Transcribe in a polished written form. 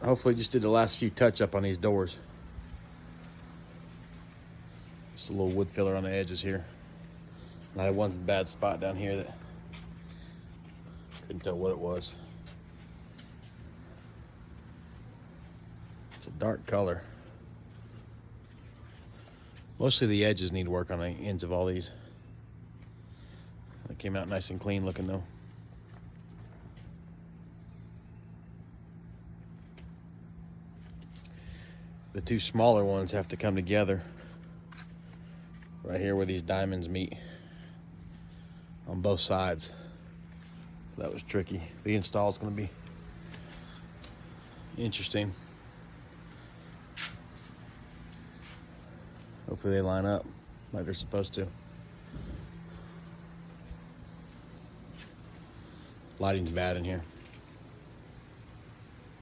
Hopefully just did the last few touch up on these doors. Just a little wood filler on the edges here. I had one bad spot down here that couldn't tell what it was. It's a dark color. Mostly the edges need work on the ends of all these. They came out nice and clean looking though. The two smaller ones have to come together right here where these diamonds meet on both sides. That was tricky. The install is going to be interesting. Hopefully they line up like they're supposed to. Lighting's bad in here.